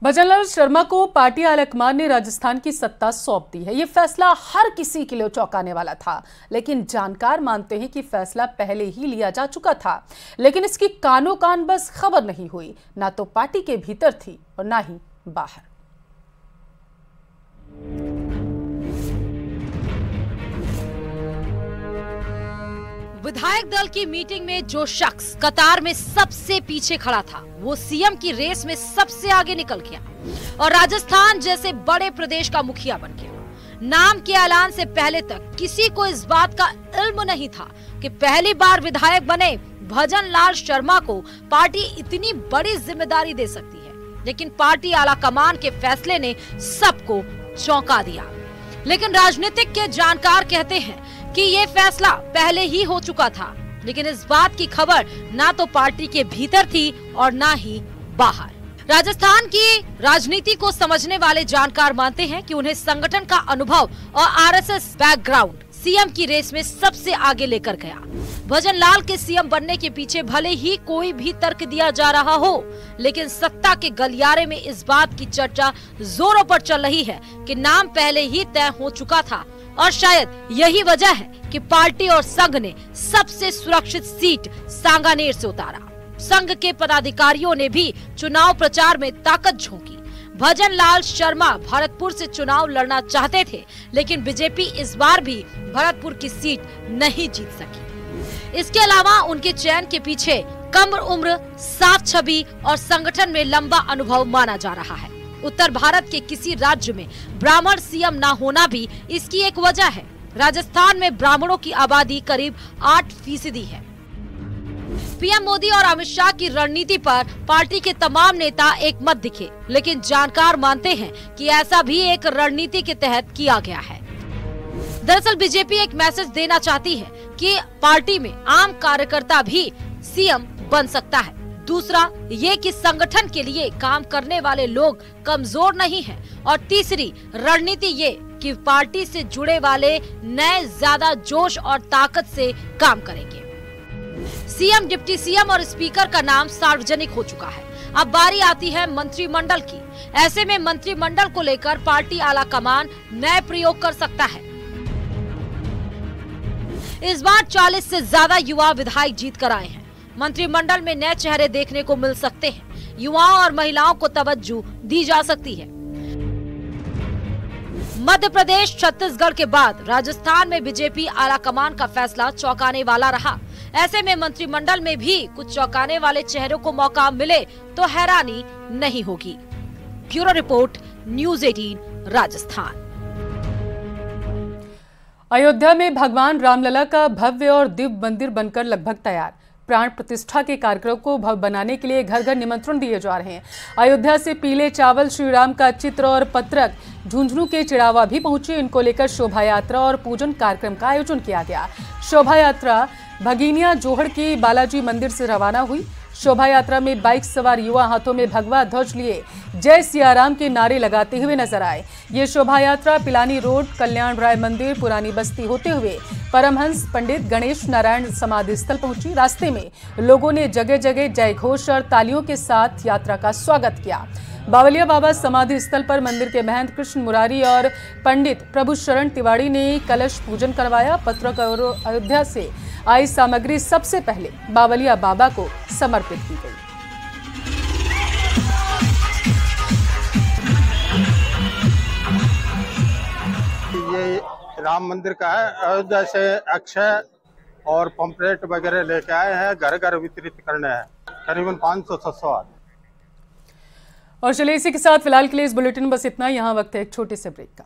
भजनलाल शर्मा को party high command ने राजस्थान की सत्ता सौंप दी है। ये फैसला हर किसी के लिए चौंकाने वाला था, लेकिन जानकार मानते हैं कि फैसला पहले ही लिया जा चुका था, लेकिन इसकी कानो कान बस खबर नहीं हुई, ना तो पार्टी के भीतर थी और ना ही बाहर। विधायक दल की मीटिंग में जो शख्स कतार में सबसे पीछे खड़ा था, वो सीएम की रेस में सबसे आगे निकल गया और राजस्थान जैसे बड़े प्रदेश का मुखिया बन गया। नाम के ऐलान से पहले तक किसी को इस बात का इल्म नहीं था कि पहली बार विधायक बने भजनलाल शर्मा को पार्टी इतनी बड़ी जिम्मेदारी दे सकती है, लेकिन पार्टी आलाकमान के फैसले ने सबको चौंका दिया। लेकिन राजनीतिक के जानकार कहते हैं कि ये फैसला पहले ही हो चुका था, लेकिन इस बात की खबर ना तो पार्टी के भीतर थी और ना ही बाहर। राजस्थान की राजनीति को समझने वाले जानकार मानते हैं कि उन्हें संगठन का अनुभव और आरएसएस बैकग्राउंड सीएम की रेस में सबसे आगे लेकर गया। भजनलाल के सीएम बनने के पीछे भले ही कोई भी तर्क दिया जा रहा हो, लेकिन सत्ता के गलियारे में इस बात की चर्चा जोरों पर चल रही है कि नाम पहले ही तय हो चुका था और शायद यही वजह है कि पार्टी और संघ ने सबसे सुरक्षित सीट सांगानेर से उतारा। संघ के पदाधिकारियों ने भी चुनाव प्रचार में ताकत झोंकी। भजनलाल शर्मा भरतपुर से चुनाव लड़ना चाहते थे, लेकिन बीजेपी इस बार भी भरतपुर की सीट नहीं जीत सकी। इसके अलावा उनके चयन के पीछे कम उम्र, साफ छवि और संगठन में लंबा अनुभव माना जा रहा है। उत्तर भारत के किसी राज्य में ब्राह्मण सीएम न होना भी इसकी एक वजह है। राजस्थान में ब्राह्मणों की आबादी करीब 8% है। पीएम मोदी और अमित शाह की रणनीति पर पार्टी के तमाम नेता एक मत दिखे, लेकिन जानकार मानते हैं कि ऐसा भी एक रणनीति के तहत किया गया है। दरअसल बीजेपी एक मैसेज देना चाहती है कि पार्टी में आम कार्यकर्ता भी सीएम बन सकता है। दूसरा ये कि संगठन के लिए काम करने वाले लोग कमजोर नहीं हैं, और तीसरी रणनीति ये कि पार्टी से जुड़े वाले नए ज्यादा जोश और ताकत से काम करेंगे। सीएम, डिप्टी सीएम और स्पीकर का नाम सार्वजनिक हो चुका है। अब बारी आती है मंत्रिमंडल की। ऐसे में मंत्रिमंडल को लेकर पार्टी आलाकमान नए प्रयोग कर सकता है। इस बार 40 से ज्यादा युवा विधायक जीत कर आए हैं। मंत्रिमंडल में नए चेहरे देखने को मिल सकते हैं। युवाओं और महिलाओं को तवज्जो दी जा सकती है। मध्य प्रदेश, छत्तीसगढ़ के बाद राजस्थान में बीजेपी आलाकमान का फैसला चौंकाने वाला रहा। ऐसे में मंत्रिमंडल में भी कुछ चौंकाने वाले चेहरों को मौका मिले तो हैरानी नहीं होगी। Bureau report, news 18 Rajasthan. Ayodhya में भगवान रामलला का भव्य और दिव्य मंदिर बनकर लगभग तैयार। प्राण प्रतिष्ठा के कार्यक्रम को भव्य बनाने के लिए घर घर निमंत्रण दिए जा रहे हैं। अयोध्या से पीले चावल, श्री राम का चित्र और पत्रक, झुंझुनू के चिड़ावा भी पहुंचे। इनको लेकर शोभा यात्रा और पूजन कार्यक्रम का आयोजन किया गया। शोभा यात्रा भगीनिया जोहड़ के बालाजी मंदिर से रवाना हुई। शोभा यात्रा में बाइक सवार युवा हाथों में भगवा ध्वज लिए जय सिया राम के नारे लगाते हुए नजर आए। ये शोभा यात्रा पिलानी रोड, कल्याण राय मंदिर, पुरानी बस्ती होते हुए परमहंस पंडित गणेश नारायण समाधि स्थल पहुंची। रास्ते में लोगों ने जगह जगह जय घोष और तालियों के साथ यात्रा का स्वागत किया। बावलिया बाबा समाधि स्थल पर मंदिर के महंत कृष्ण मुरारी और पंडित प्रभु शरण तिवारी ने कलश पूजन करवाया। पत्रक और अयोध्या से आई सामग्री सबसे पहले बावलिया बाबा को समर्पित की गई। ये राम मंदिर का है। अयोध्या से अक्षय और पंपलेट वगैरह लेके आए हैं, घर घर वितरित करने हैं। करीबन 500-600 आदमी। और चलिए इसी के साथ फिलहाल के लिए इस बुलेटिन में बस इतना। यहाँ वक्त है एक छोटे से ब्रेक का।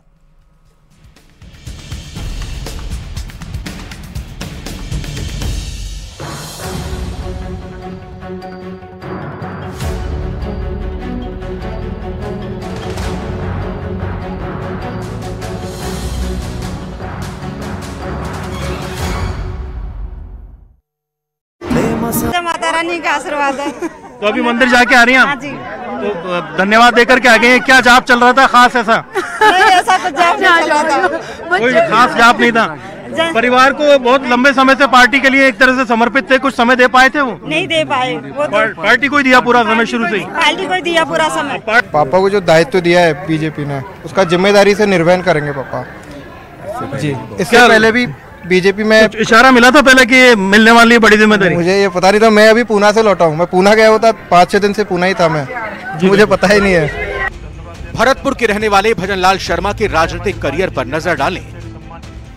माता रानी का आशीर्वाद है। तो अभी मंदिर जाके आ रही हैं आप? हाँ जी। तो धन्यवाद देकर के आ गए हैं। क्या जाप चल रहा था खास ऐसा? नहीं, ऐसा कुछ जाप नहीं चल रहा था। कोई खास जाप नहीं था। परिवार को बहुत लंबे समय से पार्टी के लिए एक तरह से समर्पित थे, कुछ समय दे पाए थे वो? नहीं दे पाए वो तो पार्टी को ही दिया पूरा समय शुरू से ही? पार्टी को दिया पूरा समय। पापा को जो दायित्व दिया है बीजेपी ने, उसका जिम्मेदारी से निर्वहन करेंगे पापा जी। इससे पहले भी बीजेपी में इशारा मिला था पहले कि मिलने वाली बड़ी जिम्मेदारी? मुझे ये पता नहीं था, मैं अभी पूना से लौटा हूँ। मैं पूना गया होता 5-6 दिन से पूना ही था मैं, मुझे पता ही नहीं है। भरतपुर के रहने वाले भजनलाल शर्मा के राजनीतिक करियर पर नजर डालें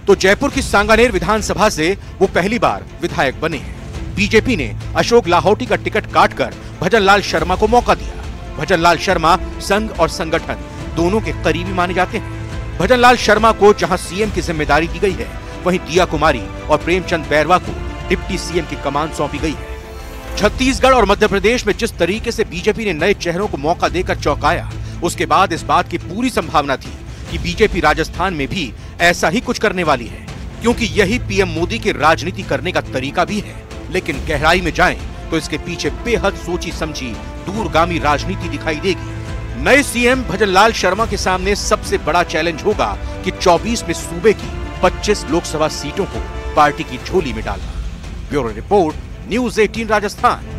तो जयपुर की सांगानेर विधानसभा से वो पहली बार विधायक बने हैं। बीजेपी ने अशोक लाहौटी का टिकट काटकर भजनलाल शर्मा को मौका दिया। भजनलाल शर्मा संघ और संगठन दोनों के करीबी माने जाते हैं। भजनलाल शर्मा को जहां सीएम की जिम्मेदारी दी गई है, वहीं दिया कुमारी और प्रेमचंद बैरवा को डिप्टी सीएम की कमान सौंपी गई है। छत्तीसगढ़ और मध्य प्रदेश में जिस तरीके से बीजेपी ने नए चेहरों को मौका देकर चौंकाया, उसके बाद इस बात की पूरी संभावना थी कि बीजेपी राजस्थान में भी ऐसा ही कुछ करने वाली है, क्योंकि यही पीएम मोदी की राजनीति करने का तरीका भी है। लेकिन गहराई में जाएं तो इसके पीछे बेहद सोची समझी दूरगामी राजनीति दिखाई देगी। नए सीएम भजनलाल शर्मा के सामने सबसे बड़ा चैलेंज होगा कि 24 में सूबे की 25 लोकसभा सीटों को पार्टी की झोली में डालना। Bureau report, news 18 Rajasthan.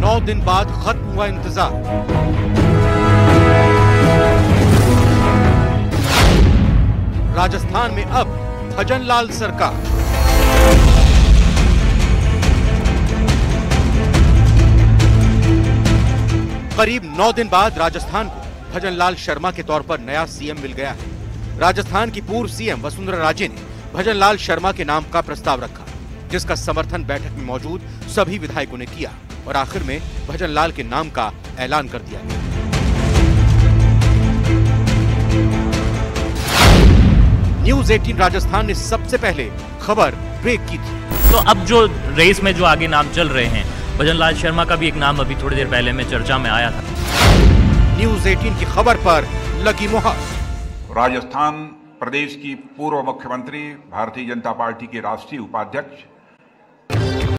नौ दिन बाद खत्म हुआ इंतजार। राजस्थान में अब भजनलाल सरकार। करीब 9 दिन बाद राजस्थान को भजनलाल शर्मा के तौर पर नया सीएम मिल गया है। राजस्थान की पूर्व सीएम वसुंधरा राजे ने भजनलाल शर्मा के नाम का प्रस्ताव रखा, जिसका समर्थन बैठक में मौजूद सभी विधायकों ने किया और आखिर में भजनलाल के नाम का ऐलान कर दिया गया। न्यूज़ 18 राजस्थान ने सबसे पहले खबर ब्रेक की थी। तो अब जो रेस में जो आगे नाम चल रहे हैं, भजनलाल शर्मा का भी एक नाम अभी थोड़ी देर पहले में चर्चा में आया था। न्यूज़ 18 की खबर पर लगी मुहर। राजस्थान प्रदेश की पूर्व मुख्यमंत्री, भारतीय जनता पार्टी के राष्ट्रीय उपाध्यक्ष